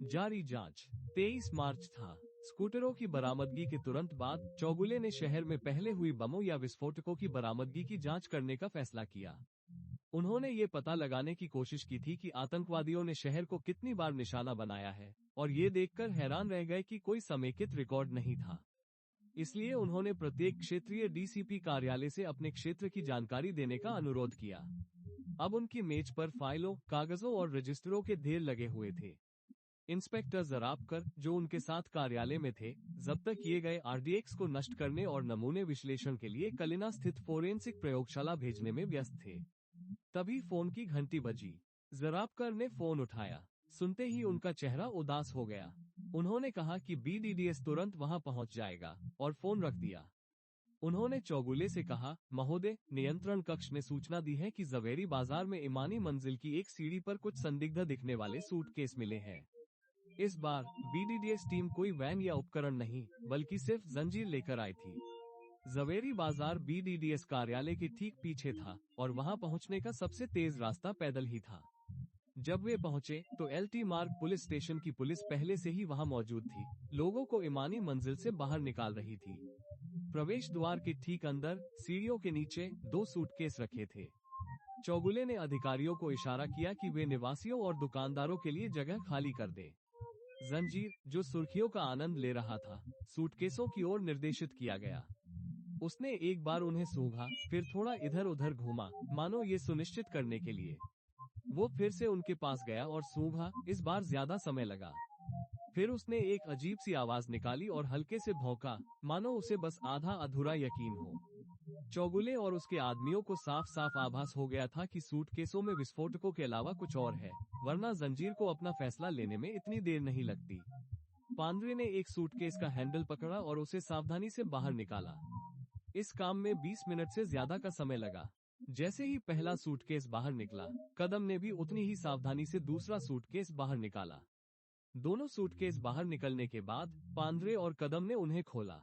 जारी जांच। 23 मार्च था। स्कूटरों की बरामदगी के तुरंत बाद चौगुले ने शहर में पहले हुई बमों या विस्फोटकों की बरामदगी की जांच करने का फैसला किया। उन्होंने ये पता लगाने की कोशिश की थी कि आतंकवादियों ने शहर को कितनी बार निशाना बनाया है, और ये देखकर हैरान रह गए कि कोई समेकित रिकॉर्ड नहीं था। इसलिए उन्होंने प्रत्येक क्षेत्रीय डीसीपी कार्यालय से अपने क्षेत्र की जानकारी देने का अनुरोध किया। अब उनकी मेज पर फाइलों, कागजों और रजिस्टरों के ढेर लगे हुए थे। इंस्पेक्टर जराबकर, जो उनके साथ कार्यालय में थे, जब्त किए गए आरडीएक्स को नष्ट करने और नमूने विश्लेषण के लिए कलिना स्थित फोरेंसिक प्रयोगशाला भेजने में व्यस्त थे। तभी फोन की घंटी बजी। जराबकर ने फोन उठाया। सुनते ही उनका चेहरा उदास हो गया। उन्होंने कहा कि बीडीडीएस तुरंत वहां पहुंच जाएगा, और फोन रख दिया। उन्होंने चौगुले से कहा, महोदय, नियंत्रण कक्ष ने सूचना दी है कि जवेरी बाजार में इमानी मंजिल की एक सीढ़ी पर कुछ संदिग्ध दिखने वाले सूटकेस मिले हैं। इस बार बीडीडीएस टीम कोई वैन या उपकरण नहीं, बल्कि सिर्फ जंजीर लेकर आई थी। जवेरी बाजार बीडीडीएस कार्यालय के ठीक पीछे था, और वहां पहुंचने का सबसे तेज रास्ता पैदल ही था। जब वे पहुंचे तो एलटी मार्ग पुलिस स्टेशन की पुलिस पहले से ही वहां मौजूद थी, लोगों को इमानी मंजिल से बाहर निकाल रही थी। प्रवेश द्वार के ठीक अंदर सीढ़ियों के नीचे 2 सूटकेस रखे थे। चौगुले ने अधिकारियों को इशारा किया कि वे निवासियों और दुकानदारों के लिए जगह खाली कर दें। जंजीर, जो सुर्खियों का आनंद ले रहा था, सूटकेसों की ओर निर्देशित किया गया। उसने एक बार उन्हें सूंघा, फिर थोड़ा इधर उधर घूमा, मानो ये सुनिश्चित करने के लिए। वो फिर से उनके पास गया और सूंघा, इस बार ज्यादा समय लगा। फिर उसने एक अजीब सी आवाज निकाली और हल्के से भौंका, मानो उसे बस आधा अधूरा यकीन हो। चौगुले और उसके आदमियों को साफ साफ आभास हो गया था कि सूटकेसों में विस्फोटकों के अलावा कुछ और है, वरना जंजीर को अपना फैसला लेने में इतनी देर नहीं लगती। पांद्रे ने एक सूटकेस का हैंडल पकड़ा और उसे सावधानी से बाहर निकाला। इस काम में 20 मिनट से ज्यादा का समय लगा। जैसे ही पहला सूटकेस बाहर निकला, कदम ने भी उतनी ही सावधानी से दूसरा सूटकेस बाहर निकाला। दोनों सूटकेस बाहर निकलने के बाद पांद्रे और कदम ने उन्हें खोला।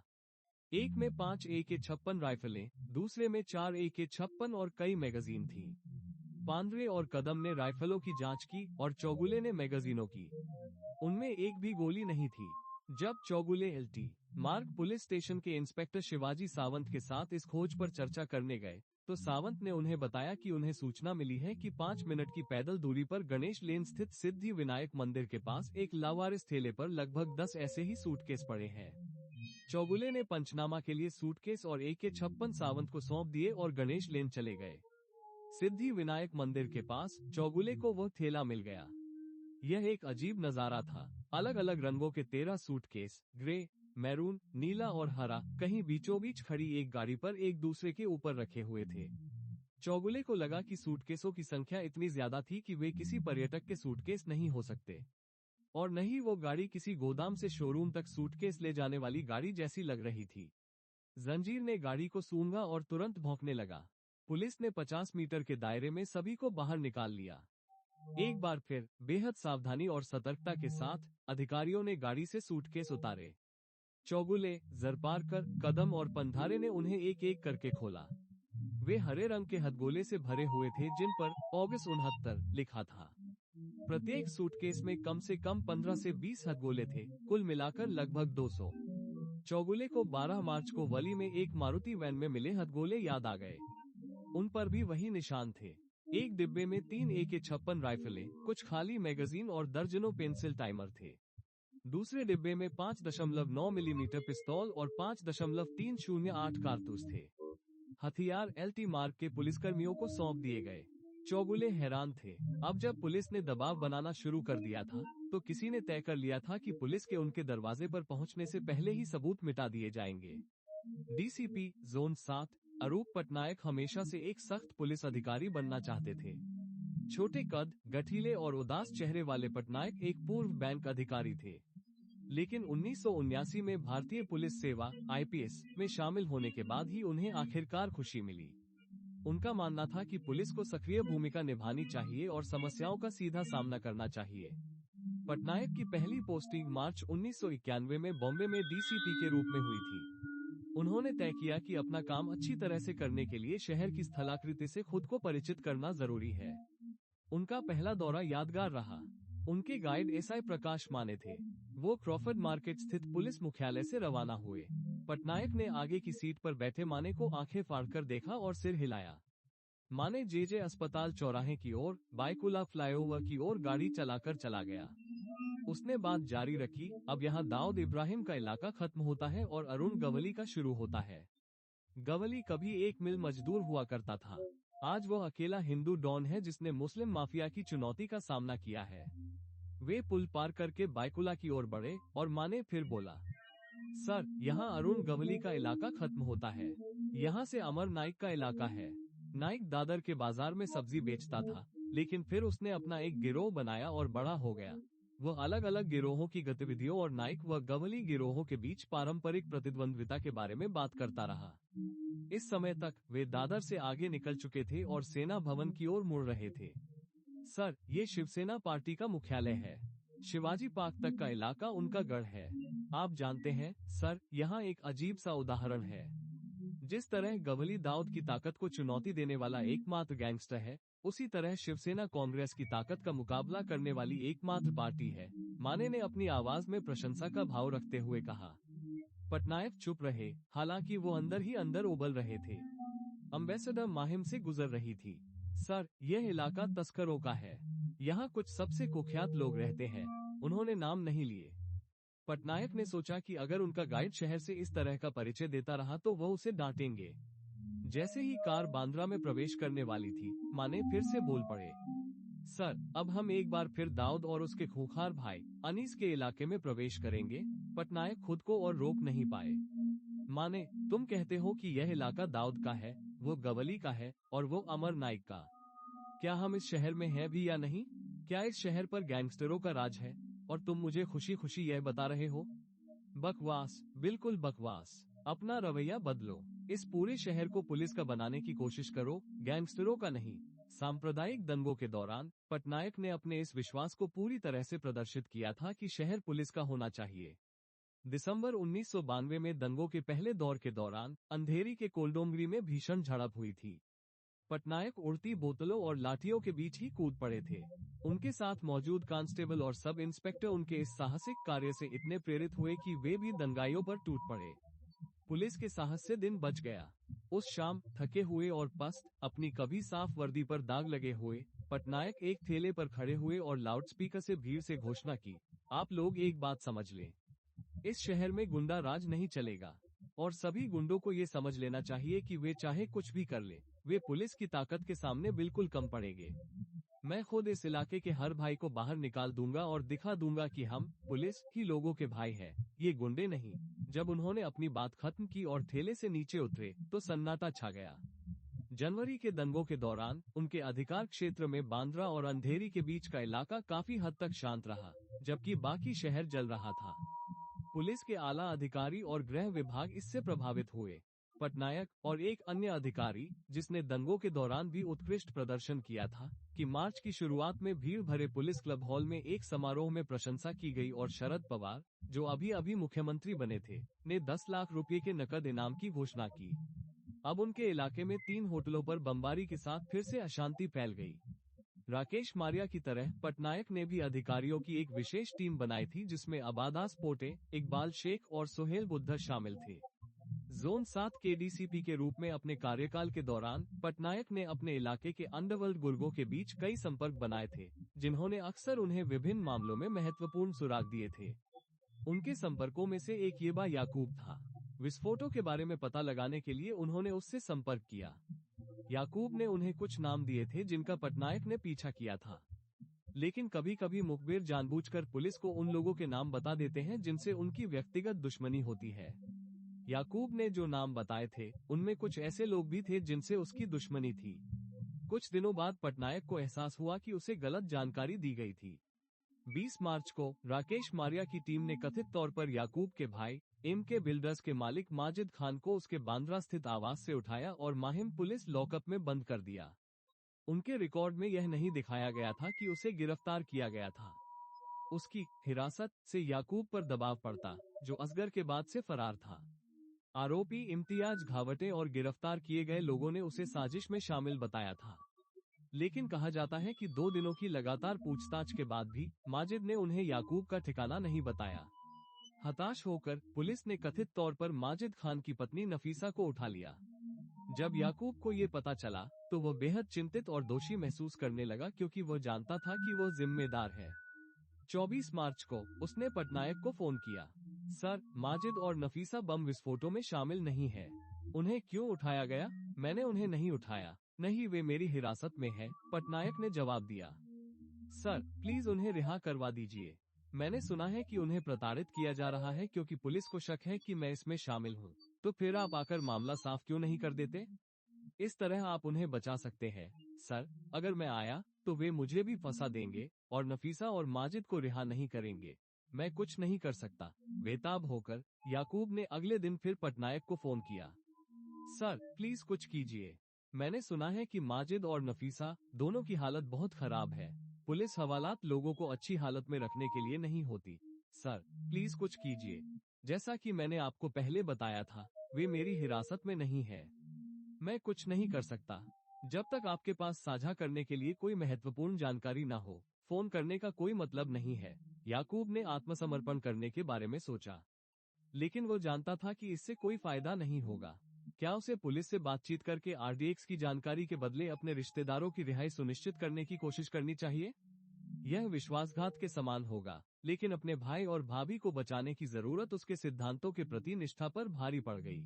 एक में 5 AK-56 राइफलें, दूसरे में 4 AK-56 और कई मैगजीन थी। पांद्रे और कदम ने राइफलों की जांच की और चौगुले ने मैगजीनों की। उनमें एक भी गोली नहीं थी। जब चौगुले एलटी मार्ग पुलिस स्टेशन के इंस्पेक्टर शिवाजी सावंत के साथ इस खोज पर चर्चा करने गए, तो सावंत ने उन्हें बताया कि उन्हें सूचना मिली है कि 5 मिनट की पैदल दूरी पर गणेश लेन स्थित सिद्धि विनायक मंदिर के पास एक लावारिस ठेले पर लगभग 10 ऐसे ही सूटकेस पड़े हैं। चौगुले ने पंचनामा के लिए सूटकेस और AK-56 सावंत को सौंप दिए और गणेश लेन चले गए। सिद्धि विनायक मंदिर के पास चौगुले को वह ठेला मिल गया। यह एक अजीब नजारा था। अलग अलग रंगों के 13 सूटकेस, ग्रे, मैरून, नीला और हरा, कहीं बीचों बीच खड़ी एक गाड़ी पर एक दूसरे के ऊपर रखे हुए थे। चौगुले को लगा कि सूटकेसों की संख्या इतनी ज्यादा थी कि वे किसी पर्यटक के सूटकेस नहीं हो सकते, और नहीं वो गाड़ी किसी गोदाम से शोरूम तक सूटकेस ले जाने वाली गाड़ी जैसी लग रही थी। जंजीर ने गाड़ी को सूंघा और तुरंत भौंकने लगा। पुलिस ने 50 मीटर के दायरे में सभी को बाहर निकाल लिया। एक बार फिर बेहद सावधानी और सतर्कता के साथ अधिकारियों ने गाड़ी से सूटकेस उतारे। चौगुले, जरपारकर, कदम और पंधारे ने उन्हें एक एक करके खोला। वे हरे रंग के हथगोले से भरे हुए थे जिन पर ऑगस्ट 69 लिखा था। प्रत्येक सूटकेस में कम से कम 15 से 20 हथगोले थे, कुल मिलाकर लगभग 200। चौगुले को 12 मार्च को वली में एक मारुति वैन में मिले हथगोले याद आ गए। उन पर भी वही निशान थे। एक डिब्बे में 3 AK-56 राइफलें, कुछ खाली मैगजीन और दर्जनों पेंसिल टाइमर थे। दूसरे डिब्बे में 5.9 मिलीमीटर पिस्तौल और 5.308 कारतूस थे। हथियार एलटी मार्ग के पुलिसकर्मियों को सौंप दिए गए। चौगुले हैरान थे। अब जब पुलिस ने दबाव बनाना शुरू कर दिया था, तो किसी ने तय कर लिया था कि पुलिस के उनके दरवाजे पर पहुंचने से पहले ही सबूत मिटा दिए जाएंगे। डीसीपी जोन 7 अरूप पटनायक हमेशा से एक सख्त पुलिस अधिकारी बनना चाहते थे। छोटे कद, गठीले और उदास चेहरे वाले पटनायक एक पूर्व बैंक अधिकारी थे, लेकिन 1979 में भारतीय पुलिस सेवा (IPS) में शामिल होने के बाद ही उन्हें आखिरकार खुशी मिली। उनका मानना था कि पुलिस को सक्रिय भूमिका निभानी चाहिए और समस्याओं का सीधा सामना करना चाहिए। पटनायक की पहली पोस्टिंग मार्च 1991 में बॉम्बे में डीसीपी के रूप में हुई थी। उन्होंने तय किया कि अपना काम अच्छी तरह से करने के लिए शहर की स्थलाकृति से खुद को परिचित करना जरूरी है। उनका पहला दौरा यादगार रहा। उनके गाइड एसआई प्रकाश माने थे। वो क्रॉफर्ड मार्केट स्थित पुलिस मुख्यालय से रवाना हुए। पटनायक ने आगे की सीट पर बैठे माने को आंखें फाड़कर देखा और सिर हिलाया। माने जे अस्पताल चौराहे की ओर, बायकुला फ्लाईओवर की ओर गाड़ी चलाकर चला गया। उसने बात जारी रखी, अब यहाँ दाऊद इब्राहिम का इलाका खत्म होता है और अरुण गवली का शुरू होता है। गवली कभी एक मिल मजदूर हुआ करता था। आज वो अकेला हिंदू डॉन है जिसने मुस्लिम माफिया की चुनौती का सामना किया है। वे पुल पार करके बायकुला की ओर बढ़े और माने फिर बोला, सर, यहाँ अरुण गवली का इलाका खत्म होता है। यहाँ से अमर नाइक का इलाका है। नाइक दादर के बाजार में सब्जी बेचता था, लेकिन फिर उसने अपना एक गिरोह बनाया और बड़ा हो गया। वह अलग अलग गिरोहों की गतिविधियों और नाइक व गवली गिरोहों के बीच पारंपरिक प्रतिद्वंद्विता के बारे में बात करता रहा। इस समय तक वे दादर से आगे निकल चुके थे और सेना भवन की ओर मुड़ रहे थे। सर, ये शिवसेना पार्टी का मुख्यालय है। शिवाजी पार्क तक का इलाका उनका गढ़ है। आप जानते हैं सर, यहाँ एक अजीब सा उदाहरण है। जिस तरह गवली दाऊद की ताकत को चुनौती देने वाला एकमात्र गैंगस्टर है, उसी तरह शिवसेना कांग्रेस की ताकत का मुकाबला करने वाली एकमात्र पार्टी है। माने ने अपनी आवाज में प्रशंसा का भाव रखते हुए कहा। पटनायक चुप रहे, हालांकि वो अंदर ही अंदर उबल रहे थे। अम्बेसडर माहिम से गुजर रही थी। सर, यह इलाका तस्करों का है। यहाँ कुछ सबसे कुख्यात लोग रहते हैं। उन्होंने नाम नहीं लिए। पटनायक ने सोचा कि अगर उनका गाइड शहर से इस तरह का परिचय देता रहा तो वह उसे डांटेंगे। जैसे ही कार बांद्रा में प्रवेश करने वाली थी, माने फिर से बोल पड़े, सर, अब हम एक बार फिर दाऊद और उसके खूंखार भाई अनीस के इलाके में प्रवेश करेंगे। पटनायक खुद को और रोक नहीं पाए। माने, तुम कहते हो कि यह इलाका दाऊद का है, वो गवली का है और वो अमर नाइक का। क्या हम इस शहर में हैं भी या नहीं? क्या इस शहर पर गैंगस्टरों का राज है और तुम मुझे खुशी खुशी यह बता रहे हो? बकवास, बिल्कुल बकवास। अपना रवैया बदलो। इस पूरे शहर को पुलिस का बनाने की कोशिश करो, गैंगस्टरों का नहीं। सांप्रदायिक दंगों के दौरान पटनायक ने अपने इस विश्वास को पूरी तरह से प्रदर्शित किया था कि शहर पुलिस का होना चाहिए। दिसंबर 1992 में दंगों के पहले दौर के दौरान अंधेरी के कोलडोंगरी में भीषण झड़प हुई थी। पटनायक उड़ती बोतलों और लाठियों के बीच ही कूद पड़े थे। उनके साथ मौजूद कांस्टेबल और सब इंस्पेक्टर उनके इस साहसिक कार्य से इतने प्रेरित हुए कि वे भी दंगाइयों पर टूट पड़े। पुलिस के साहस से दिन बच गया। उस शाम, थके हुए और पस्त, अपनी कभी साफ वर्दी पर दाग लगे हुए, पटनायक एक ठेले पर खड़े हुए और लाउडस्पीकर से भीड़ से घोषणा की, आप लोग एक बात समझ लें, इस शहर में गुंडा राज नहीं चलेगा और सभी गुंडों को ये समझ लेना चाहिए कि वे चाहे कुछ भी कर ले, वे पुलिस की ताकत के सामने बिल्कुल कम पड़ेंगे। मैं खुद इस इलाके के हर भाई को बाहर निकाल दूंगा और दिखा दूंगा कि हम पुलिस ही लोगों के भाई हैं, ये गुंडे नहीं। जब उन्होंने अपनी बात खत्म की और ठेले से नीचे उतरे तो सन्नाटा छा गया। जनवरी के दंगों के दौरान उनके अधिकार क्षेत्र में बांद्रा और अंधेरी के बीच का इलाका काफी हद तक शांत रहा, जबकि बाकी शहर जल रहा था। पुलिस के आला अधिकारी और गृह विभाग इससे प्रभावित हुए। पटनायक और एक अन्य अधिकारी, जिसने दंगों के दौरान भी उत्कृष्ट प्रदर्शन किया था, कि मार्च की शुरुआत में भीड़ भरे पुलिस क्लब हॉल में एक समारोह में प्रशंसा की गई और शरद पवार, जो अभी अभी मुख्यमंत्री बने थे, ने 10 लाख रुपए के नकद इनाम की घोषणा की। अब उनके इलाके में 3 होटलों पर बमबारी के साथ फिर से अशांति फैल गई। राकेश मारिया की तरह पटनायक ने भी अधिकारियों की एक विशेष टीम बनाई थी जिसमें अबादास पोटे, इकबाल शेख और सोहेल बुद्धर शामिल थे। जोन 7 के डीसीपी के रूप में अपने कार्यकाल के दौरान पटनायक ने अपने इलाके के अंडरवर्ल्ड गुर्गों के बीच कई संपर्क बनाए थे, जिन्होंने अक्सर उन्हें विभिन्न मामलों में महत्वपूर्ण सुराग दिए थे। उनके संपर्कों में से एक येबा याकूब था। विस्फोटों के बारे में पता लगाने के लिए उन्होंने उससे संपर्क किया। याकूब ने उन्हें कुछ नाम दिए थे जिनका पटनायक ने पीछा किया था, लेकिन कभी कभी मुखबिर जानबूझकर पुलिस को उन लोगों के नाम बता देते हैं जिनसे उनकी व्यक्तिगत दुश्मनी होती है। याकूब ने जो नाम बताए थे, उनमें कुछ ऐसे लोग भी थे जिनसे उसकी दुश्मनी थी। कुछ दिनों बाद पटनायक को एहसास हुआ कि उसे गलत जानकारी दी गई थी। 20 मार्च को राकेश मारिया की टीम ने कथित तौर पर याकूब के भाई MK बिल्डर्स के मालिक माजिद खान को उसके बांद्रा स्थित आवास से उठाया और माहिम पुलिस लॉकअप में बंद कर दिया। उनके रिकॉर्ड में यह नहीं दिखाया गया था कि उसे गिरफ्तार किया गया था। उसकी हिरासत से याकूब पर दबाव पड़ता, जो असगर के बाद से फरार था। आरोपी इम्तियाज घावटे और गिरफ्तार किए गए लोगों ने उसे साजिश में शामिल बताया था। लेकिन कहा जाता है कि 2 दिनों की लगातार पूछताछ के बाद भी माजिद ने उन्हें याकूब का ठिकाना नहीं बताया। हताश होकर पुलिस ने कथित तौर पर माजिद खान की पत्नी नफीसा को उठा लिया। जब याकूब को ये पता चला तो वह बेहद चिंतित और दोषी महसूस करने लगा, क्योंकि वह जानता था कि वह जिम्मेदार है। 24 मार्च को उसने पटनायक को फोन किया। सर, माजिद और नफीसा बम विस्फोटों में शामिल नहीं है। उन्हें क्यों उठाया गया? मैंने उन्हें नहीं उठाया। नहीं, वे मेरी हिरासत में है, पटनायक ने जवाब दिया। सर, प्लीज उन्हें रिहा करवा दीजिए। मैंने सुना है कि उन्हें प्रताड़ित किया जा रहा है, क्योंकि पुलिस को शक है कि मैं इसमें शामिल हूँ। तो फिर आप आकर मामला साफ क्यों नहीं कर देते? इस तरह आप उन्हें बचा सकते हैं। सर, अगर मैं आया तो वे मुझे भी फंसा देंगे और नफीसा और माजिद को रिहा नहीं करेंगे। मैं कुछ नहीं कर सकता। बेताब होकर याकूब ने अगले दिन फिर पटनायक को फोन किया। सर, प्लीज कुछ कीजिए। मैंने सुना है कि माजिद और नफीसा दोनों की हालत बहुत खराब है। पुलिस हवालात लोगों को अच्छी हालत में रखने के लिए नहीं होती। सर, प्लीज कुछ कीजिए। जैसा कि मैंने आपको पहले बताया था, वे मेरी हिरासत में नहीं है। मैं कुछ नहीं कर सकता। जब तक आपके पास साझा करने के लिए कोई महत्वपूर्ण जानकारी ना हो, फोन करने का कोई मतलब नहीं है। याकूब ने आत्मसमर्पण करने के बारे में सोचा, लेकिन वो जानता था कि इससे कोई फायदा नहीं होगा। क्या उसे पुलिस से बातचीत करके आरडीएक्स की जानकारी के बदले अपने रिश्तेदारों की रिहाई सुनिश्चित करने की कोशिश करनी चाहिए? यह विश्वासघात के समान होगा, लेकिन अपने भाई और भाभी को बचाने की जरूरत उसके सिद्धांतों के प्रति निष्ठा पर भारी पड़ गई।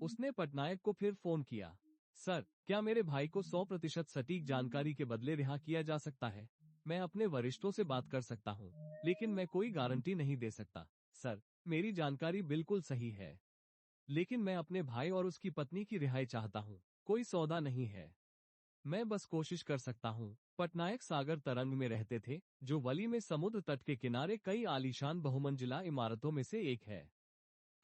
उसने पटनायक को फिर फोन किया। सर, क्या मेरे भाई को 100% सटीक जानकारी के बदले रिहा किया जा सकता है? मैं अपने वरिष्ठों से बात कर सकता हूँ, लेकिन मैं कोई गारंटी नहीं दे सकता। सर, मेरी जानकारी बिल्कुल सही है, लेकिन मैं अपने भाई और उसकी पत्नी की रिहाई चाहता हूँ। कोई सौदा नहीं है। मैं बस कोशिश कर सकता हूँ। पटनायक सागर तरंग में रहते थे, जो वली में समुद्र तट के किनारे कई आलीशान बहुमंजिला इमारतों में से एक है।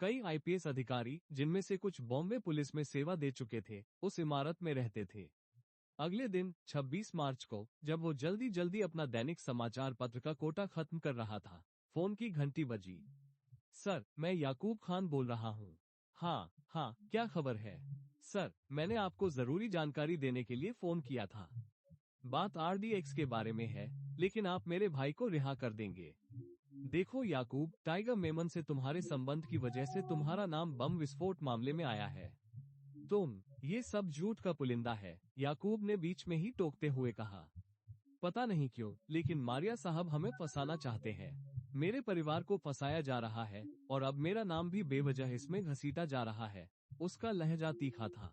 कई आईपीएस अधिकारी, जिनमें से कुछ बॉम्बे पुलिस में सेवा दे चुके थे, उस इमारत में रहते थे। अगले दिन 26 मार्च को, जब वो जल्दी जल्दी अपना दैनिक समाचार पत्र का कोटा खत्म कर रहा था, फोन की घंटी बजी। सर, मैं याकूब खान बोल रहा हूँ। हाँ हाँ, क्या खबर है? सर, मैंने आपको जरूरी जानकारी देने के लिए फोन किया था। बात आरडीएक्स के बारे में है, लेकिन आप मेरे भाई को रिहा कर देंगे। देखो याकूब, टाइगर मेमन से तुम्हारे संबंध की वजह से तुम्हारा नाम बम विस्फोट मामले में आया है। ये सब झूठ का पुलिंदा है, याकूब ने बीच में ही टोकते हुए कहा। पता नहीं क्यों, लेकिन मारिया साहब हमें फंसाना चाहते हैं। मेरे परिवार को फंसाया जा रहा है, और अब मेरा नाम भी बेवजह इसमें घसीटा जा रहा है। उसका लहजा तीखा था।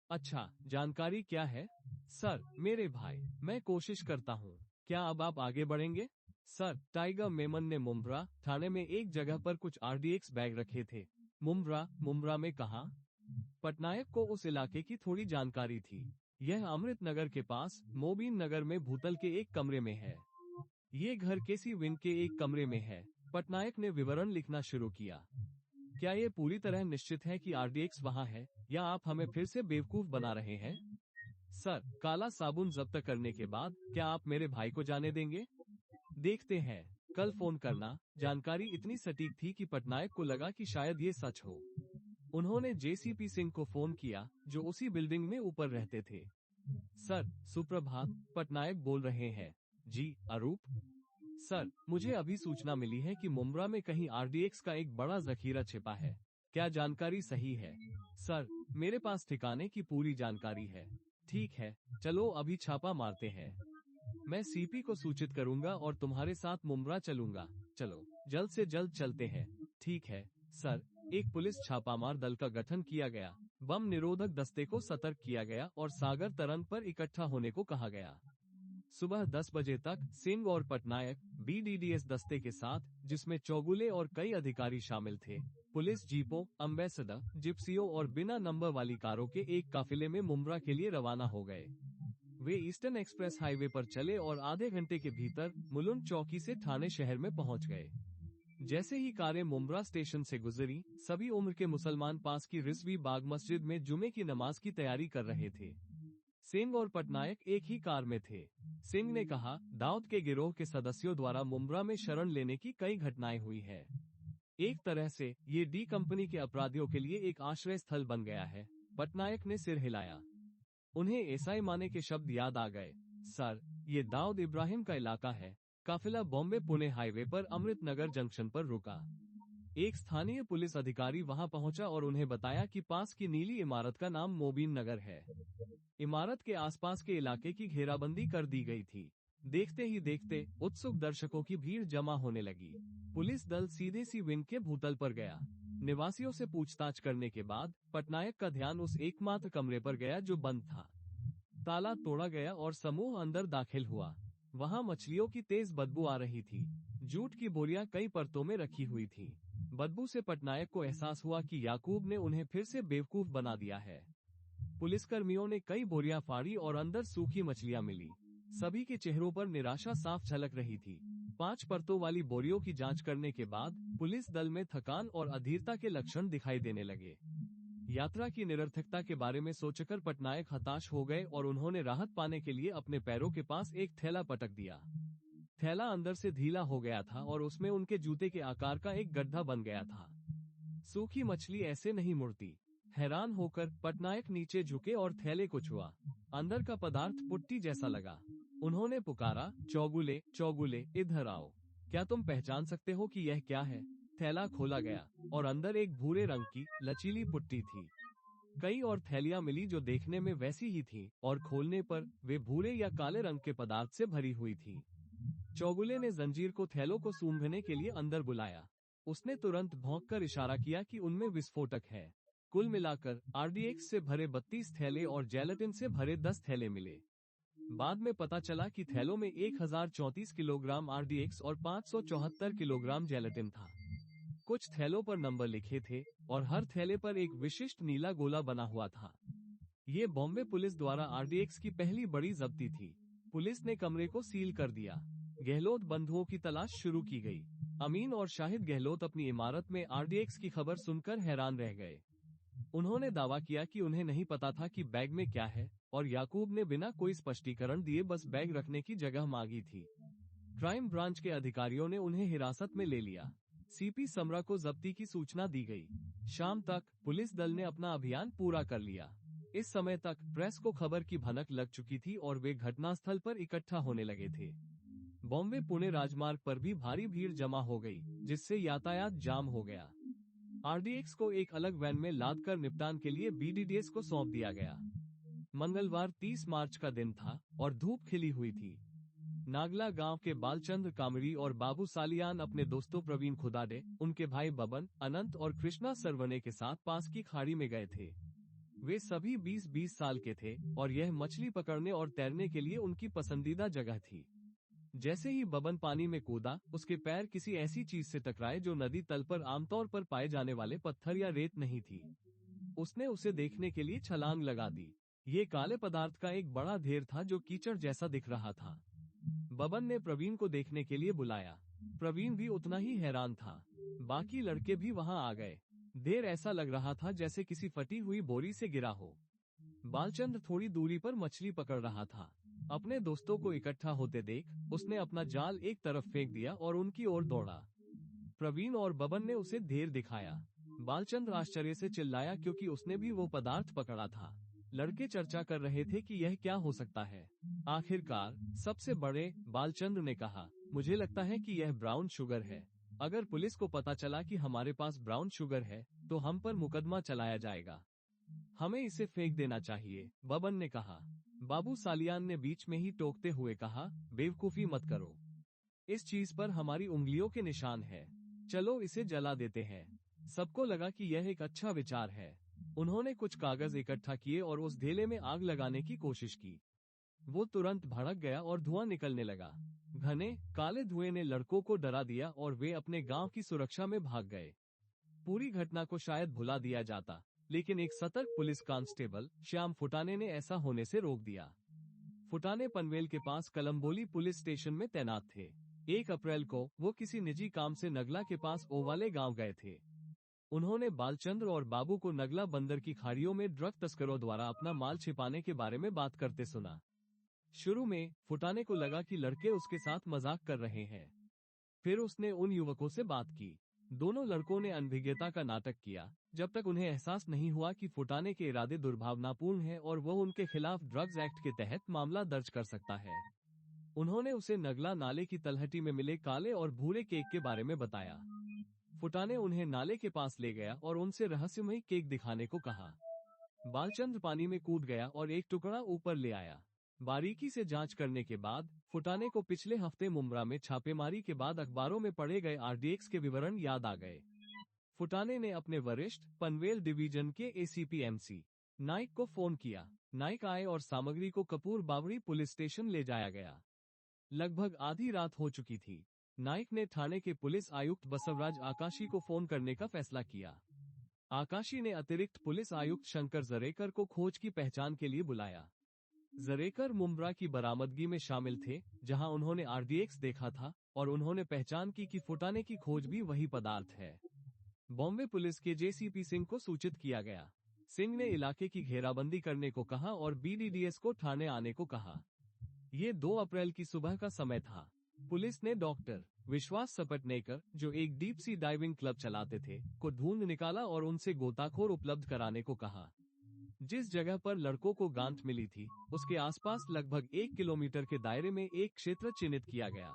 अच्छा, जानकारी क्या है? सर, मेरे भाई, मैं कोशिश करता हूँ। क्या अब आप आगे बढ़ेंगे? सर, टाइगर मेमन ने मुंब्रा थाने में एक जगह पर कुछ आरडीएक्स बैग रखे थे। मुंब्रा में कहाँ? पटनायक को उस इलाके की थोड़ी जानकारी थी। यह अमृत नगर के पास मोबीन नगर में भूतल के एक कमरे में है। ये घर केसी विंग के एक कमरे में है। पटनायक ने विवरण लिखना शुरू किया। क्या ये पूरी तरह निश्चित है कि आरडीएक्स वहाँ है, या आप हमें फिर से बेवकूफ बना रहे हैं? सर, काला साबुन जब्त करने के बाद क्या आप मेरे भाई को जाने देंगे? देखते हैं। कल फोन करना। जानकारी इतनी सटीक थी कि पटनायक को लगा कि शायद ये सच हो। उन्होंने जेसीपी सिंह को फोन किया, जो उसी बिल्डिंग में ऊपर रहते थे। सर, सुप्रभात, पटनायक बोल रहे हैं। जी, अरूप। सर, मुझे अभी सूचना मिली है कि मुंब्रा में कहीं आरडीएक्स का एक बड़ा जखीरा छिपा है। क्या जानकारी सही है? सर, मेरे पास ठिकाने की पूरी जानकारी है। ठीक है, चलो अभी छापा मारते हैं। मैं सीपी को सूचित करूंगा और तुम्हारे साथ मुंब्रा चलूंगा। चलो, जल्द से जल्द चलते हैं। ठीक है, सर। एक पुलिस छापामार दल का गठन किया गया, बम निरोधक दस्ते को सतर्क किया गया और सागर तरंग पर इकट्ठा होने को कहा गया। सुबह 10 बजे तक सिंह और पटनायक बीडीडीएस दस्ते के साथ, जिसमें चौगुले और कई अधिकारी शामिल थे, पुलिस जीपों, एम्बेसडर, जिप्सियों और बिना नंबर वाली कारों के एक काफिले में मुंब्रा के लिए रवाना हो गए। वे ईस्टर्न एक्सप्रेस हाईवे पर चले और आधे घंटे के भीतर मुलुंड चौकी से ठाणे शहर में पहुंच गए। जैसे ही कारें मुंब्रा स्टेशन से गुजरी, सभी उम्र के मुसलमान पास की रिजवी बाग मस्जिद में जुमे की नमाज की तैयारी कर रहे थे। सिंह और पटनायक एक ही कार में थे। सिंह ने कहा, दाऊद के गिरोह के सदस्यों द्वारा मुंब्रा में शरण लेने की कई घटनाएं हुई है। एक तरह से ये डी कंपनी के अपराधियों के लिए एक आश्रय स्थल बन गया है। पटनायक ने सिर हिलाया। उन्हें एसआई माने के शब्द याद आ गए। सर, ये दाऊद इब्राहिम का इलाका है। काफिला बॉम्बे पुणे हाईवे पर अमृत नगर जंक्शन पर रुका। एक स्थानीय पुलिस अधिकारी वहां पहुंचा और उन्हें बताया कि पास की नीली इमारत का नाम मोबीन नगर है। इमारत के आसपास के इलाके की घेराबंदी कर दी गई थी। देखते ही देखते उत्सुक दर्शकों की भीड़ जमा होने लगी। पुलिस दल सीधे सी विंग के भूतल पर गया। निवासियों से पूछताछ करने के बाद पटनायक का ध्यान उस एकमात्र कमरे पर गया जो बंद था। ताला तोड़ा गया और समूह अंदर दाखिल हुआ। वहां मछलियों की तेज बदबू आ रही थी। जूट की बोरियां कई परतों में रखी हुई थी। बदबू से पटनायक को एहसास हुआ कि याकूब ने उन्हें फिर से बेवकूफ बना दिया है। पुलिसकर्मियों ने कई बोरियां फाड़ी और अंदर सूखी मछलियां मिली। सभी के चेहरों पर निराशा साफ झलक रही थी। 5 परतों वाली बोरियों की जांच करने के बाद पुलिस दल में थकान और अधीरता के लक्षण दिखाई देने लगे। यात्रा की निरर्थकता के बारे में सोचकर पटनायक हताश हो गए और उन्होंने राहत पाने के लिए अपने पैरों के पास एक थैला पटक दिया। थैला अंदर से ढीला हो गया था और उसमें उनके जूते के आकार का एक गड्ढा बन गया था। सूखी मछली ऐसे नहीं मुड़ती। हैरान होकर पटनायक नीचे झुके और थैले को छुआ। अंदर का पदार्थ पुट्टी जैसा लगा। उन्होंने पुकारा, चौगुले, चौगुले, इधर आओ। क्या तुम पहचान सकते हो कि यह क्या है? थैला खोला गया और अंदर एक भूरे रंग की लचीली पुट्टी थी। कई और थैलियां मिली जो देखने में वैसी ही थीं और खोलने पर वे भूरे या काले रंग के पदार्थ से भरी हुई थी। चौगुले ने जंजीर को थैलों को सूंघने के लिए अंदर बुलाया। उसने तुरंत भौंककर इशारा किया कि उनमें विस्फोटक है। कुल मिलाकर आरडीएक्स से भरे 32 थैले और जेलेटिन से भरे 10 थैले मिले। बाद में पता चला कि थैलों में 1034 किलोग्राम आरडीएक्स और 574 किलोग्राम जेलेटिन था। कुछ थैलों पर नंबर लिखे थे और हर थैले पर एक विशिष्ट नीला गोला बना हुआ था। ये बॉम्बे पुलिस द्वारा आरडीएक्स की पहली बड़ी जब्ती थी। पुलिस ने कमरे को सील कर दिया। गहलोत बंधुओं की तलाश शुरू की गई। अमीन और शाहिद गहलोत अपनी इमारत में आरडीएक्स की खबर सुनकर हैरान रह गए। उन्होंने दावा किया कि उन्हें नहीं पता था कि बैग में क्या है और याकूब ने बिना कोई स्पष्टीकरण दिए बस बैग रखने की जगह मांगी थी। क्राइम ब्रांच के अधिकारियों ने उन्हें हिरासत में ले लिया। सीपी समरा को जब्ती की सूचना दी गई। शाम तक पुलिस दल ने अपना अभियान पूरा कर लिया। इस समय तक प्रेस को खबर की भनक लग चुकी थी और वे घटनास्थल पर इकट्ठा होने लगे थे। बॉम्बे पुणे राजमार्ग पर भी भारी भीड़ जमा हो गई, जिससे यातायात जाम हो गया। आरडीएक्स को एक अलग वैन में लादकर निपटान के लिए बीडीडीएस को सौंप दिया गया। मंगलवार 30 मार्च का दिन था और धूप खिली हुई थी। नागला गांव के बालचंद्र कामड़ी और बाबू सालियान अपने दोस्तों प्रवीण खुदाडे, उनके भाई बबन, अनंत और कृष्णा सरवने के साथ पास की खाड़ी में गए थे। वे सभी 20-20 साल के थे और यह मछली पकड़ने और तैरने के लिए उनकी पसंदीदा जगह थी। जैसे ही बबन पानी में कूदा, उसके पैर किसी ऐसी चीज से टकराए जो नदी तल पर आमतौर पर पाए जाने वाले पत्थर या रेत नहीं थी। उसने उसे देखने के लिए छलांग लगा दी। ये काले पदार्थ का एक बड़ा ढेर था जो कीचड़ जैसा दिख रहा था। बबन ने प्रवीण को देखने के लिए बुलाया। प्रवीण भी उतना ही हैरान था। बाकी लड़के भी वहां आ गए। ढेर ऐसा लग रहा था जैसे किसी फटी हुई बोरी से गिरा हो। बालचंद्र थोड़ी दूरी पर मछली पकड़ रहा था। अपने दोस्तों को इकट्ठा होते देख उसने अपना जाल एक तरफ फेंक दिया और उनकी ओर दौड़ा। प्रवीण और बबन ने उसे ढेर दिखाया। बालचंद्र आश्चर्य से चिल्लाया क्योंकि उसने भी वो पदार्थ पकड़ा था। लड़के चर्चा कर रहे थे कि यह क्या हो सकता है। आखिरकार सबसे बड़े बालचंद्र ने कहा, मुझे लगता है कि यह ब्राउन शुगर है। अगर पुलिस को पता चला कि हमारे पास ब्राउन शुगर है तो हम पर मुकदमा चलाया जाएगा। हमें इसे फेंक देना चाहिए, बबन ने कहा। बाबू सालियान ने बीच में ही टोकते हुए कहा, बेवकूफी मत करो। इस चीज पर हमारी उंगलियों के निशान है। चलो इसे जला देते हैं। सबको लगा कि यह एक अच्छा विचार है। उन्होंने कुछ कागज इकट्ठा किए और उस ढेले में आग लगाने की कोशिश की। वो तुरंत भड़क गया और धुआं निकलने लगा। घने काले धुएं ने लड़कों को डरा दिया और वे अपने गांव की सुरक्षा में भाग गए। पूरी घटना को शायद भुला दिया जाता, लेकिन एक सतर्क पुलिस कांस्टेबल श्याम फुटाने ने ऐसा होने से रोक दिया। फुटाने पनवेल के पास कलम्बोली पुलिस स्टेशन में तैनात थे। 1 अप्रैल को वो किसी निजी काम से नगला के पास ओवाले गांव गए थे। उन्होंने बालचंद्र और बाबू को नगला बंदर की खाड़ियों में ड्रग तस्करों द्वारा अपना माल छिपाने के बारे में बात करते सुना। शुरू में फुटाने को लगा कि लड़के उसके साथ मजाक कर रहे हैं। फिर उसने उन युवकों से बात की। दोनों लड़कों ने अनभिज्ञता का नाटक किया जब तक उन्हें एहसास नहीं हुआ कि फुटाने के इरादे दुर्भावनापूर्ण हैं और वह उनके खिलाफ ड्रग्स एक्ट के तहत मामला दर्ज कर सकता है। उन्होंने उसे नगला नाले की तलहटी में मिले काले और भूरे केक के बारे में बताया। फुटाने उन्हें नाले के पास ले गया और उनसे रहस्यमयी केक दिखाने को कहा। बालचंद्र पानी में कूद गया और एक टुकड़ा ऊपर ले आया। बारीकी से जांच करने के बाद फुटाने को पिछले हफ्ते मुंब्रा में छापेमारी के बाद अखबारों में पढ़े गए आरडीएक्स के विवरण याद आ गए। फुटाने ने अपने वरिष्ठ पनवेल डिवीजन के एसीपी एमसी नाइक को फोन किया। नाइक आए और सामग्री को कपूर बावड़ी पुलिस स्टेशन ले जाया गया। लगभग आधी रात हो चुकी थी। नाइक ने थाने के पुलिस आयुक्त बसवराज आकाशी को फोन करने का फैसला किया। आकाशी ने अतिरिक्त पुलिस आयुक्त शंकर जरेकर को खोज की पहचान के लिए बुलाया। जरेकर मुंब्रा की बरामदगी में शामिल थे जहां उन्होंने आरडीएक्स देखा था और उन्होंने पहचान की कि फुटाने की खोज भी वही पदार्थ है। बॉम्बे पुलिस के जेसीपी सिंह को सूचित किया गया। सिंह ने इलाके की घेराबंदी करने को कहा और बीडीडीएस को थाने आने को कहा। ये 2 अप्रैल की सुबह का समय था। पुलिस ने डॉक्टर विश्वास सपटनेकर, जो एक डीप सी डाइविंग क्लब चलाते थे, को ढूंढ निकाला और उनसे गोताखोर उपलब्ध कराने को कहा। जिस जगह पर लड़कों को गांठ मिली थी, उसके आसपास लगभग 1 किलोमीटर के दायरे में एक क्षेत्र चिन्हित किया गया।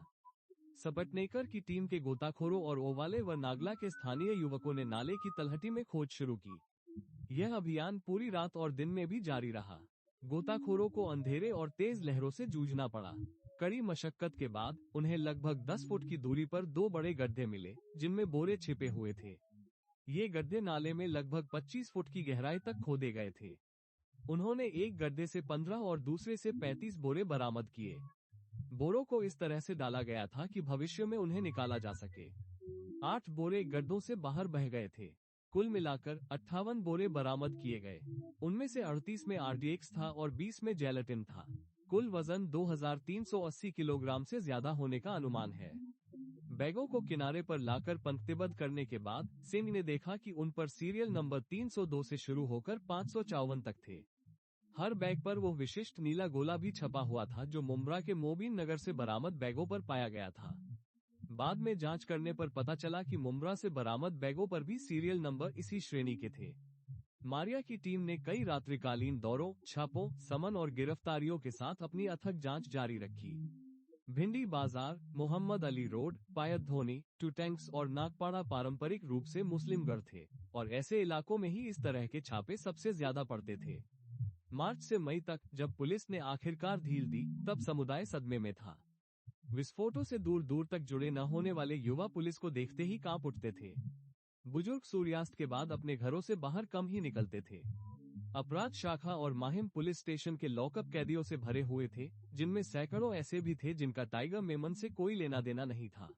सपटनेकर की टीम के गोताखोरों और ओवाले व नागला के स्थानीय युवकों ने नाले की तलहटी में खोज शुरू की। यह अभियान पूरी रात और दिन में भी जारी रहा। गोताखोरों को अंधेरे और तेज लहरों से जूझना पड़ा। कड़ी मशक्कत के बाद उन्हें लगभग 10 फुट की दूरी पर 2 बड़े गड्ढे मिले जिनमें बोरे छिपे हुए थे। ये गड्ढे नाले में लगभग 25 फुट की गहराई तक खोदे गए थे। उन्होंने एक गड्ढे से 15 और दूसरे से 35 बोरे बरामद किए। बोरों को इस तरह से डाला गया था कि भविष्य में उन्हें निकाला जा सके। 8 बोरे गड्ढों से बाहर बह गए थे। कुल मिलाकर 58 बोरे बरामद किए गए। उनमें से 38 में आरडीएक्स था और 20 में जेलेटिन था। कुल वजन 2380 किलोग्राम से ज्यादा होने का अनुमान है। बैगों को किनारे पर लाकर पंक्तिबद्ध करने के बाद सिंह ने देखा कि उन पर सीरियल नंबर 302 से शुरू होकर 554 तक थे। हर बैग पर वो विशिष्ट नीला गोला भी छपा हुआ था जो मुंब्रा के मोबिन नगर से बरामद बैगों पर पाया गया था। बाद में जांच करने पर पता चला कि मुंब्रा से बरामद बैगों पर भी सीरियल नंबर इसी श्रेणी के थे। मारिया की टीम ने कई रात्रिकालीन दौरों, छापों, समन और गिरफ्तारियों के साथ अपनी अथक जांच जारी रखी। भिंडी बाजार, मोहम्मद अली रोड, पायत धोनी, टूटैंक्स और नागपाड़ा पारंपरिक रूप से मुस्लिम गढ़ थे और ऐसे इलाकों में ही इस तरह के छापे सबसे ज्यादा पड़ते थे। मार्च से मई तक जब पुलिस ने आखिरकार ढील दी, तब समुदाय सदमे में था। विस्फोटों से दूर दूर तक जुड़े न होने वाले युवा पुलिस को देखते ही कांप उठते थे। बुजुर्ग सूर्यास्त के बाद अपने घरों से बाहर कम ही निकलते थे। अपराध शाखा और माहिम पुलिस स्टेशन के लॉकअप कैदियों से भरे हुए थे, जिनमें सैकड़ों ऐसे भी थे जिनका टाइगर मेमन से कोई लेना देना नहीं था।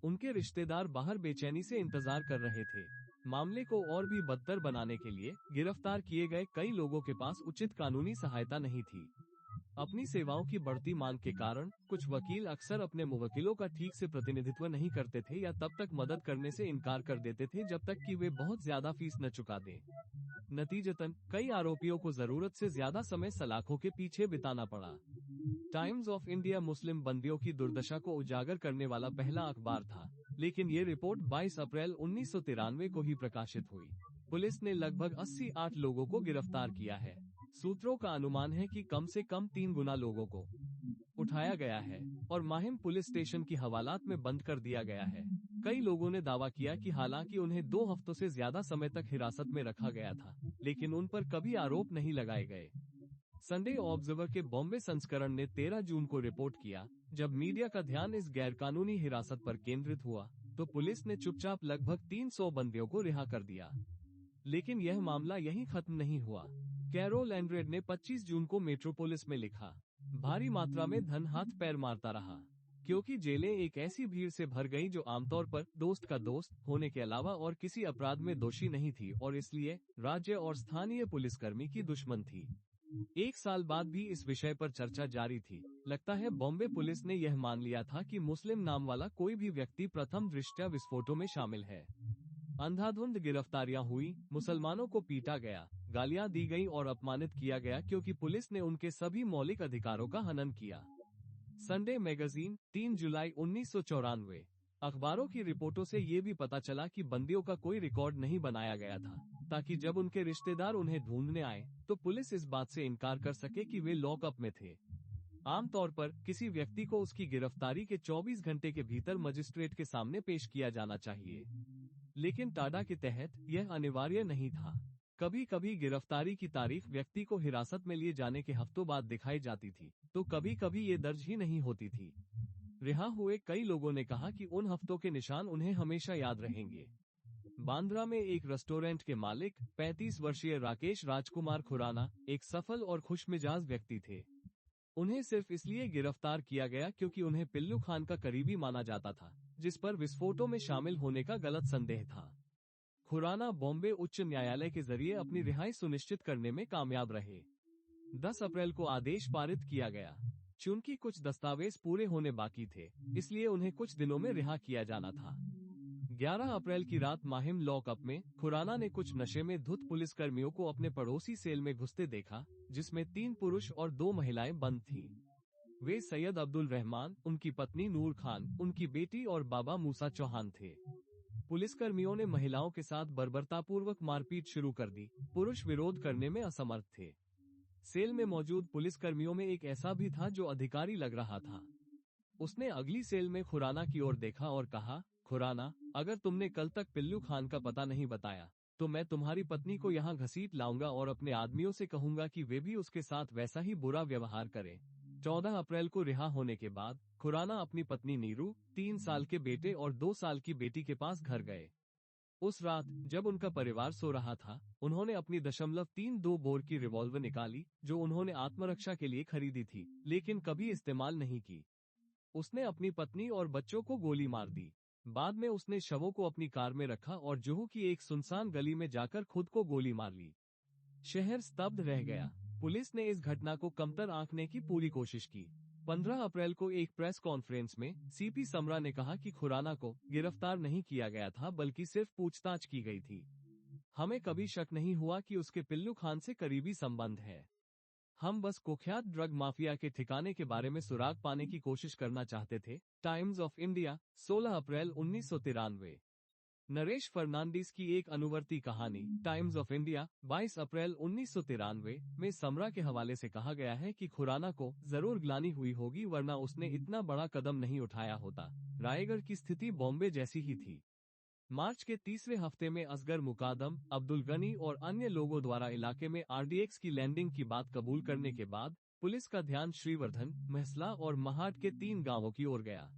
उनके रिश्तेदार बाहर बेचैनी से इंतजार कर रहे थे। मामले को और भी बदतर बनाने के लिए गिरफ्तार किए गए कई लोगों के पास उचित कानूनी सहायता नहीं थी। अपनी सेवाओं की बढ़ती मांग के कारण कुछ वकील अक्सर अपने मुवक्किलों का ठीक से प्रतिनिधित्व नहीं करते थे या तब तक मदद करने से इनकार कर देते थे जब तक कि वे बहुत ज्यादा फीस न चुका दें। नतीजतन कई आरोपियों को जरूरत से ज्यादा समय सलाखों के पीछे बिताना पड़ा। टाइम्स ऑफ इंडिया मुस्लिम बंदियों की दुर्दशा को उजागर करने वाला पहला अखबार था, लेकिन ये रिपोर्ट 22 अप्रैल 1993 को ही प्रकाशित हुई। पुलिस ने लगभग 88 लोगों को गिरफ्तार किया है। सूत्रों का अनुमान है कि कम से कम 3 गुना लोगों को उठाया गया है और माहिम पुलिस स्टेशन की हवालात में बंद कर दिया गया है। कई लोगों ने दावा किया कि हालांकि उन्हें 2 हफ्तों से ज्यादा समय तक हिरासत में रखा गया था, लेकिन उन पर कभी आरोप नहीं लगाए गए। संडे ऑब्जर्वर के बॉम्बे संस्करण ने 13 जून को रिपोर्ट किया, जब मीडिया का ध्यान इस गैरकानूनी हिरासत पर केंद्रित हुआ, तो पुलिस ने चुपचाप लगभग 300 बंदियों को रिहा कर दिया। लेकिन यह मामला यहीं खत्म नहीं हुआ। कैरोल एंड्रेड ने 25 जून को मेट्रोपोलिस में लिखा, भारी मात्रा में धन हाथ पैर मारता रहा, क्योंकि जेलें एक ऐसी भीड़ से भर गईं जो आमतौर पर दोस्त का दोस्त होने के अलावा और किसी अपराध में दोषी नहीं थी और इसलिए राज्य और स्थानीय पुलिसकर्मी की दुश्मन थी। 1 साल बाद भी इस विषय पर चर्चा जारी थी। लगता है बॉम्बे पुलिस ने यह मान लिया था कि मुस्लिम नाम वाला कोई भी व्यक्ति प्रथम दृष्टया विस्फोटों में शामिल है। अंधाधुंध गिरफ्तारियां हुई, मुसलमानों को पीटा गया, गालियां दी गईं और अपमानित किया गया क्योंकि पुलिस ने उनके सभी मौलिक अधिकारों का हनन किया। संडे मैगजीन, 3 जुलाई 1994। अखबारों की रिपोर्टों से ये भी पता चला कि बंदियों का कोई रिकॉर्ड नहीं बनाया गया था, ताकि जब उनके रिश्तेदार उन्हें ढूंढने आए तो पुलिस इस बात से इनकार कर सके कि वे लॉकअप में थे। आमतौर पर किसी व्यक्ति को उसकी गिरफ्तारी के 24 घंटे के भीतर मजिस्ट्रेट के सामने पेश किया जाना चाहिए, लेकिन टाडा के तहत यह अनिवार्य नहीं था। कभी कभी गिरफ्तारी की तारीख व्यक्ति को हिरासत में लिए जाने के हफ्तों बाद दिखाई जाती थी, तो कभी कभी ये दर्ज ही नहीं होती थी। रिहा हुए कई लोगों ने कहा कि उन हफ्तों के निशान उन्हें हमेशा याद रहेंगे। बांद्रा में एक रेस्टोरेंट के मालिक 35 वर्षीय राकेश राजकुमार खुराना एक सफल और खुशमिजाज व्यक्ति थे। उन्हें सिर्फ इसलिए गिरफ्तार किया गया क्योंकि उन्हें पिल्लू खान का करीबी माना जाता था, जिस पर विस्फोटों में शामिल होने का गलत संदेह था। खुराना बॉम्बे उच्च न्यायालय के जरिए अपनी रिहाई सुनिश्चित करने में कामयाब रहे। 10 अप्रैल को आदेश पारित किया गया। चूंकि कुछ दस्तावेज पूरे होने बाकी थे, इसलिए उन्हें कुछ दिनों में रिहा किया जाना था। 11 अप्रैल की रात माहिम लॉकअप में खुराना ने कुछ नशे में धुत पुलिसकर्मियों को अपने पड़ोसी सेल में घुसते देखा, जिसमें 3 पुरुष और 2 महिलाएं बंद थीं। वे सैयद अब्दुल रहमान, उनकी पत्नी नूर खान, उनकी बेटी और बाबा मूसा चौहान थे। पुलिसकर्मियों ने महिलाओं के साथ बर्बरतापूर्वक मारपीट शुरू कर दी। पुरुष विरोध करने में असमर्थ थे। सेल में मौजूद पुलिसकर्मियों में एक ऐसा भी था जो अधिकारी लग रहा था। उसने अगली सेल में खुराना की ओर देखा और कहा, खुराना, अगर तुमने कल तक पिल्लू खान का पता नहीं बताया, तो मैं तुम्हारी पत्नी को यहाँ घसीट लाऊंगा और अपने आदमियों से कहूंगा कि वे भी उसके साथ वैसा ही बुरा व्यवहार करें। 14 अप्रैल को रिहा होने के बाद खुराना अपनी पत्नी नीरू, 3 साल के बेटे और 2 साल की बेटी के पास घर गए। उस रात जब उनका परिवार सो रहा था, उन्होंने अपनी 0.32 बोर की रिवॉल्वर निकाली, जो उन्होंने आत्मरक्षा के लिए खरीदी थी, लेकिन कभी इस्तेमाल नहीं की। उसने अपनी पत्नी और बच्चों को गोली मार दी। बाद में उसने शवों को अपनी कार में रखा और जुहू की एक सुनसान गली में जाकर खुद को गोली मार ली। शहर स्तब्ध रह गया। पुलिस ने इस घटना को कमतर आंकने की पूरी कोशिश की। 15 अप्रैल को एक प्रेस कॉन्फ्रेंस में सीपी समरा ने कहा कि खुराना को गिरफ्तार नहीं किया गया था, बल्कि सिर्फ पूछताछ की गई थी। हमें कभी शक नहीं हुआ कि उसके पिल्लू खान से करीबी संबंध है। हम बस कुख्यात ड्रग माफिया के ठिकाने के बारे में सुराग पाने की कोशिश करना चाहते थे। टाइम्स ऑफ इंडिया, 16 अप्रैल 1993। नरेश फर्नांडीज की एक अनुवर्ती कहानी, टाइम्स ऑफ इंडिया, 22 अप्रैल 1993 में समरा के हवाले से कहा गया है कि खुराना को जरूर ग्लानि हुई होगी, वरना उसने इतना बड़ा कदम नहीं उठाया होता। रायगढ़ की स्थिति बॉम्बे जैसी ही थी। मार्च के तीसरे हफ्ते में असगर मुकादम, अब्दुल गनी और अन्य लोगों द्वारा इलाके में आरडीएक्स की लैंडिंग की बात कबूल करने के बाद पुलिस का ध्यान श्रीवर्धन, महसला और महाट के 3 गांवों की ओर गया।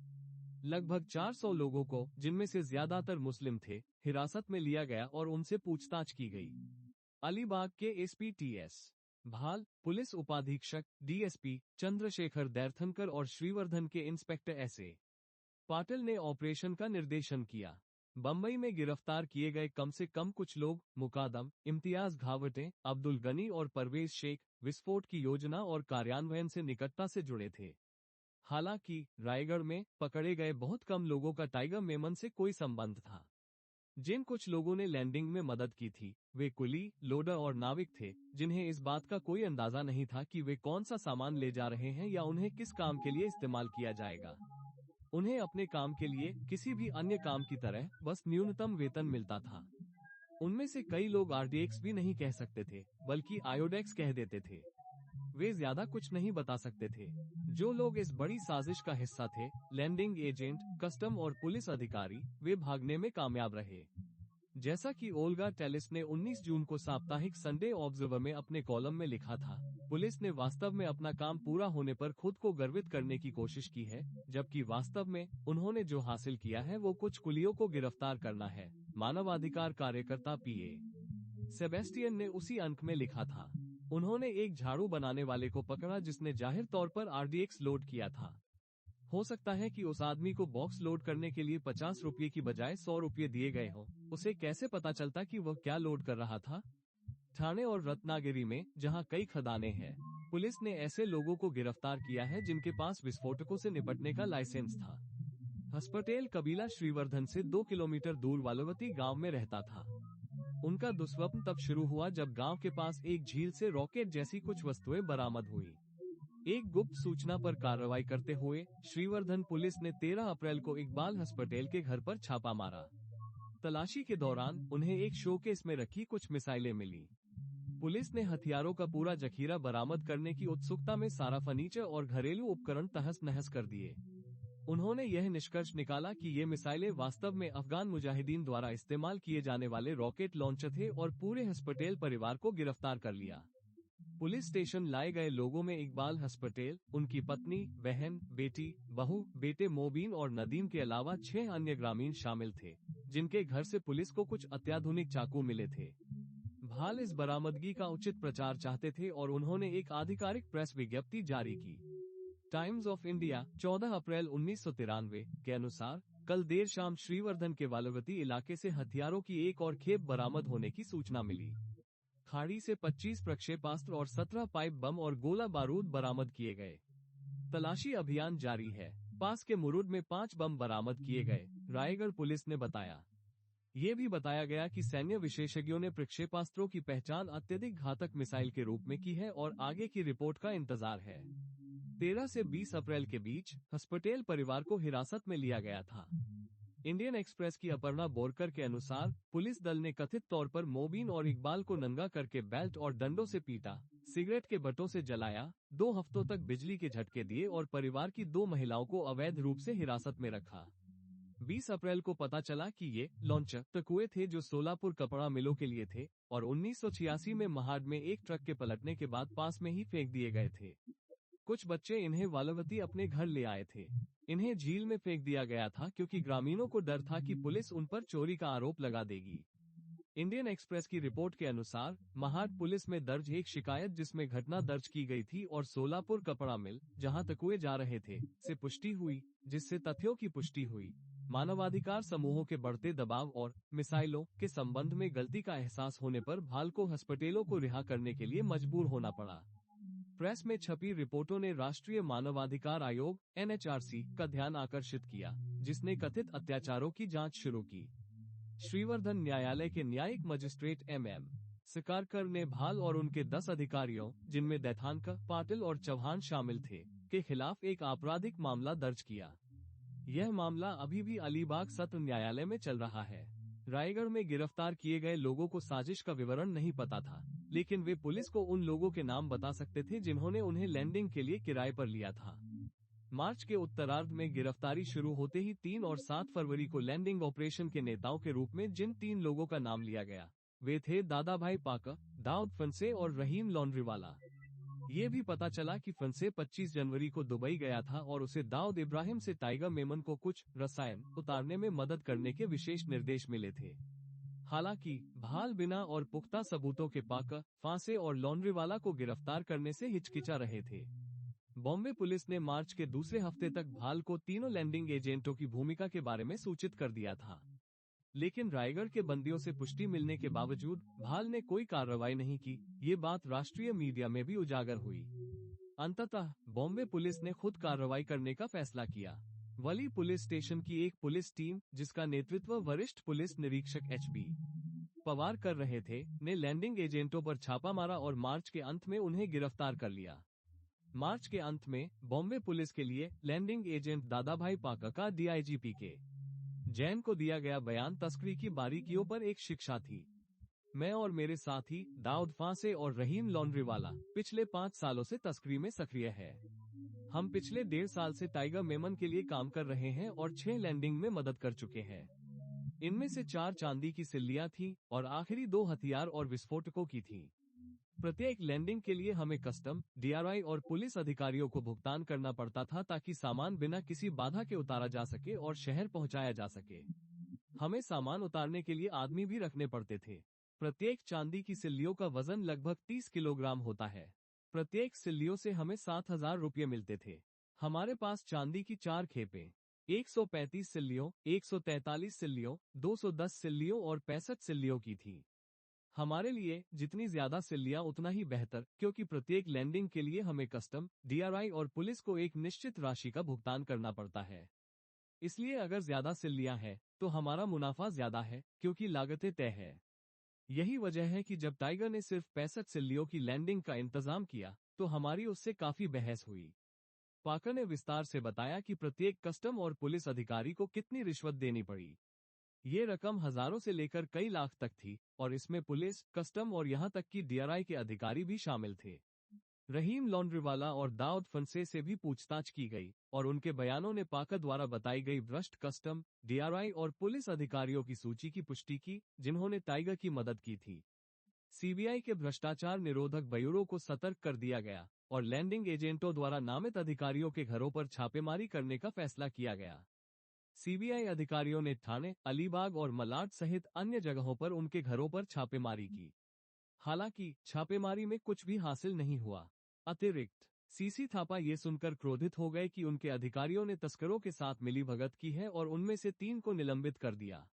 लगभग 400 लोगों को, जिनमें से ज्यादातर मुस्लिम थे, हिरासत में लिया गया और उनसे पूछताछ की गई। अलीबाग के एसपी टीएस भाल, पुलिस उपाधीक्षक डीएसपी चंद्रशेखर दैर्थनकर और श्रीवर्धन के इंस्पेक्टर एसए पाटिल ने ऑपरेशन का निर्देशन किया। बम्बई में गिरफ्तार किए गए कम से कम कुछ लोग मुकादम, इम्तियाज घावटे, अब्दुल गनी और परवेज शेख विस्फोट की योजना और कार्यान्वयन से निकटता से जुड़े थे। हालांकि रायगढ़ में पकड़े गए बहुत कम लोगों का टाइगर मेमन से कोई संबंध था। जिन कुछ लोगों ने लैंडिंग में मदद की थी, वे कुली, लोडर और नाविक थे, जिन्हें इस बात का कोई अंदाजा नहीं था कि वे कौन सा सामान ले जा रहे हैं या उन्हें किस काम के लिए इस्तेमाल किया जाएगा। उन्हें अपने काम के लिए किसी भी अन्य काम की तरह बस न्यूनतम वेतन मिलता था। उनमें से कई लोग आरडीएक्स भी नहीं कह सकते थे, बल्कि आयोडेक्स कह देते थे। वे ज्यादा कुछ नहीं बता सकते थे। जो लोग इस बड़ी साजिश का हिस्सा थे, लैंडिंग एजेंट, कस्टम और पुलिस अधिकारी, वे भागने में कामयाब रहे। जैसा कि ओल्गा टेलिस ने 19 जून को साप्ताहिक संडे ऑब्जर्वर में अपने कॉलम में लिखा था, पुलिस ने वास्तव में अपना काम पूरा होने पर खुद को गर्वित करने की कोशिश की है, जबकि वास्तव में उन्होंने जो हासिल किया है वो कुछ कुलियों को गिरफ्तार करना है। मानवाधिकार कार्यकर्ता पीए सेबेस्टियन ने उसी अंक में लिखा था। उन्होंने एक झाड़ू बनाने वाले को पकड़ा जिसने जाहिर तौर पर आरडीएक्स लोड किया था। हो सकता है कि उस आदमी को बॉक्स लोड करने के लिए 50 रुपये की बजाय 100 रुपये दिए गए हों। उसे कैसे पता चलता कि वह क्या लोड कर रहा था? ठाणे और रत्नागिरी में, जहां कई खदानें हैं, पुलिस ने ऐसे लोगों को गिरफ्तार किया है जिनके पास विस्फोटकों से निपटने का लाइसेंस था। हसपटेल कबीला श्रीवर्धन से 2 किलोमीटर दूर वालवती गांव में रहता था। उनका दुस्वप्न तब शुरू हुआ जब गांव के पास एक झील से रॉकेट जैसी कुछ वस्तुएं बरामद हुई। एक गुप्त सूचना पर कार्रवाई करते हुए श्रीवर्धन पुलिस ने 13 अप्रैल को इकबाल हस्पटेल के घर पर छापा मारा। तलाशी के दौरान उन्हें एक शोकेस में रखी कुछ मिसाइलें मिली। पुलिस ने हथियारों का पूरा जखीरा बरामद करने की उत्सुकता में सारा फर्नीचर और घरेलू उपकरण तहस नहस कर दिए। उन्होंने यह निष्कर्ष निकाला कि ये मिसाइलें वास्तव में अफगान मुजाहिदीन द्वारा इस्तेमाल किए जाने वाले रॉकेट लॉन्चर थे और पूरे हस्पटेल परिवार को गिरफ्तार कर लिया। पुलिस स्टेशन लाए गए लोगों में इकबाल हस्पटेल, उनकी पत्नी, बहन, बेटी, बहू, बेटे मोबीन और नदीम के अलावा 6 अन्य ग्रामीण शामिल थे, जिनके घर से पुलिस को कुछ अत्याधुनिक चाकू मिले थे। भाल इस बरामदगी का उचित प्रचार चाहते थे और उन्होंने एक आधिकारिक प्रेस विज्ञप्ति जारी की। टाइम्स ऑफ इंडिया 14 अप्रैल 1993 के अनुसार कल देर शाम श्रीवर्धन के वालवती इलाके से हथियारों की एक और खेप बरामद होने की सूचना मिली। खाड़ी से 25 प्रक्षेपास्त्र और 17 पाइप बम और गोला बारूद बरामद किए गए। तलाशी अभियान जारी है। पास के मुरुड में 5 बम बरामद किए गए, रायगढ़ पुलिस ने बताया। ये भी बताया गया कि सैन्य विशेषज्ञों ने प्रक्षेपास्त्रों की पहचान अत्यधिक घातक मिसाइल के रूप में की है और आगे की रिपोर्ट का इंतजार है। 13 से 20 अप्रैल के बीच हस्पटेल परिवार को हिरासत में लिया गया था। इंडियन एक्सप्रेस की अपर्णा बोरकर के अनुसार पुलिस दल ने कथित तौर पर मोबीन और इकबाल को नंगा करके बेल्ट और डंडों से पीटा, सिगरेट के बट्टों से जलाया, 2 हफ्तों तक बिजली के झटके दिए और परिवार की 2 महिलाओं को अवैध रूप से हिरासत में रखा। 20 अप्रैल को पता चला कि ये लॉन्चर टकुए थे जो सोलापुर कपड़ा मिलों के लिए थे और 1986 में महाड में एक ट्रक के पलटने के बाद पास में ही फेंक दिए गए थे। कुछ बच्चे इन्हें वालवती अपने घर ले आए थे। इन्हें झील में फेंक दिया गया था क्योंकि ग्रामीणों को डर था कि पुलिस उन पर चोरी का आरोप लगा देगी। इंडियन एक्सप्रेस की रिपोर्ट के अनुसार महाड पुलिस में दर्ज एक शिकायत जिसमें घटना दर्ज की गई थी और सोलापुर कपड़ा मिल, जहां तकुए जा रहे थे, से पुष्टि हुई, जिससे तथ्यों की पुष्टि हुई। मानवाधिकार समूहों के बढ़ते दबाव और मिसाइलों के संबंध में गलती का एहसास होने पर भाल को हस्पटेलों को रिहा करने के लिए मजबूर होना पड़ा। प्रेस में छपी रिपोर्टों ने राष्ट्रीय मानवाधिकार आयोग (NHRC) का ध्यान आकर्षित किया, जिसने कथित अत्याचारों की जांच शुरू की। श्रीवर्धन न्यायालय के न्यायिक मजिस्ट्रेट MM सिकारकर ने भाल और उनके 10 अधिकारियों, जिनमें दैथानका, पाटिल और चौहान शामिल थे, के खिलाफ एक आपराधिक मामला दर्ज किया। यह मामला अभी भी अलीबाग सत्र न्यायालय में चल रहा है। रायगढ़ में गिरफ्तार किए गए लोगों को साजिश का विवरण नहीं पता था, लेकिन वे पुलिस को उन लोगों के नाम बता सकते थे जिन्होंने उन्हें लैंडिंग के लिए किराए पर लिया था। मार्च के उत्तरार्ध में गिरफ्तारी शुरू होते ही 3 और 7 फरवरी को लैंडिंग ऑपरेशन के नेताओं के रूप में जिन 3 लोगों का नाम लिया गया, वे थे दादाभाई पाका, दाऊद फंसे और रहीम लॉन्ड्रीवाला। ये भी पता चला कि फंसे 25 जनवरी को दुबई गया था और उसे दाऊद इब्राहिम से टाइगर मेमन को कुछ रसायन उतारने में मदद करने के विशेष निर्देश मिले थे। हालांकि भाल बिना और पुख्ता सबूतों के पाका, फांसे और लॉन्ड्रीवाला को गिरफ्तार करने से हिचकिचा रहे थे। बॉम्बे पुलिस ने मार्च के दूसरे हफ्ते तक भाल को तीनों लैंडिंग एजेंटों की भूमिका के बारे में सूचित कर दिया था, लेकिन रायगढ़ के बंदियों से पुष्टि मिलने के बावजूद भाल ने कोई कार्रवाई नहीं की। ये बात राष्ट्रीय मीडिया में भी उजागर हुई। अंततः बॉम्बे पुलिस ने खुद कार्रवाई करने का फैसला किया। वली पुलिस स्टेशन की एक पुलिस टीम, जिसका नेतृत्व वरिष्ठ पुलिस निरीक्षक HB पवार कर रहे थे, ने लैंडिंग एजेंटों पर छापा मारा और मार्च के अंत में उन्हें गिरफ्तार कर लिया। मार्च के अंत में बॉम्बे पुलिस के लिए लैंडिंग एजेंट दादाभाई पाका का DIGP के जैन को दिया गया बयान तस्करी की बारीकियों पर एक शिक्षा थी। मैं और मेरे साथी दाऊद फांसे और रहीम लॉन्ड्रीवाला पिछले 5 सालों से तस्करी में सक्रिय है। हम पिछले 1.5 साल से टाइगर मेमन के लिए काम कर रहे हैं और 6 लैंडिंग में मदद कर चुके हैं। इनमें से 4 चांदी की सिल्लियां थी और आखिरी 2 हथियार और विस्फोटकों की थी। प्रत्येक लैंडिंग के लिए हमें कस्टम, DRI और पुलिस अधिकारियों को भुगतान करना पड़ता था ताकि सामान बिना किसी बाधा के उतारा जा सके और शहर पहुंचाया जा सके। हमें सामान उतारने के लिए आदमी भी रखने पड़ते थे। प्रत्येक चांदी की सिल्लियों का वजन लगभग 30 किलोग्राम होता है। प्रत्येक सिल्लियों से हमें 7,000 रुपये मिलते थे। हमारे पास चांदी की 4 खेपें, 135 सिल्लियों, 143 सिल्लियों, 210 सिल्लियों और 65 सिल्लियों की थी। हमारे लिए जितनी ज्यादा सिल्लियां उतना ही बेहतर, क्योंकि प्रत्येक लैंडिंग के लिए हमें कस्टम, DRI और पुलिस को एक निश्चित राशि का भुगतान करना पड़ता है। इसलिए अगर ज्यादा सिल्लियां हैं, तो हमारा मुनाफा ज्यादा है, क्योंकि लागतें तय है। यही वजह है कि जब टाइगर ने सिर्फ 65 सिल्लियों की लैंडिंग का इंतजाम किया, तो हमारी उससे काफी बहस हुई। पाकर ने विस्तार से बताया कि प्रत्येक कस्टम और पुलिस अधिकारी को कितनी रिश्वत देनी पड़ी। ये रकम हजारों से लेकर कई लाख तक थी, और इसमें पुलिस, कस्टम और यहां तक कि डीआरआई के अधिकारी भी शामिल थे। रहीम लॉन्ड्रीवाला और दाऊद फंसे से भी पूछताछ की गई, और उनके बयानों ने पाकर द्वारा बताई गई भ्रष्ट कस्टम, डीआरआई और पुलिस अधिकारियों की सूची की पुष्टि की, जिन्होंने टाइगर की मदद की थी। सीबीआई के भ्रष्टाचार निरोधक ब्यूरो को सतर्क कर दिया गया, और लैंडिंग एजेंटों द्वारा नामित अधिकारियों के घरों पर छापेमारी करने का फैसला किया गया। सीबीआई अधिकारियों ने ठाणे, अलीबाग और मलाड सहित अन्य जगहों पर उनके घरों पर छापेमारी की। हालांकि छापेमारी में कुछ भी हासिल नहीं हुआ। अतिरिक्त सीसी थापा ये सुनकर क्रोधित हो गए कि उनके अधिकारियों ने तस्करों के साथ मिलीभगत की है और उनमें से 3 को निलंबित कर दिया।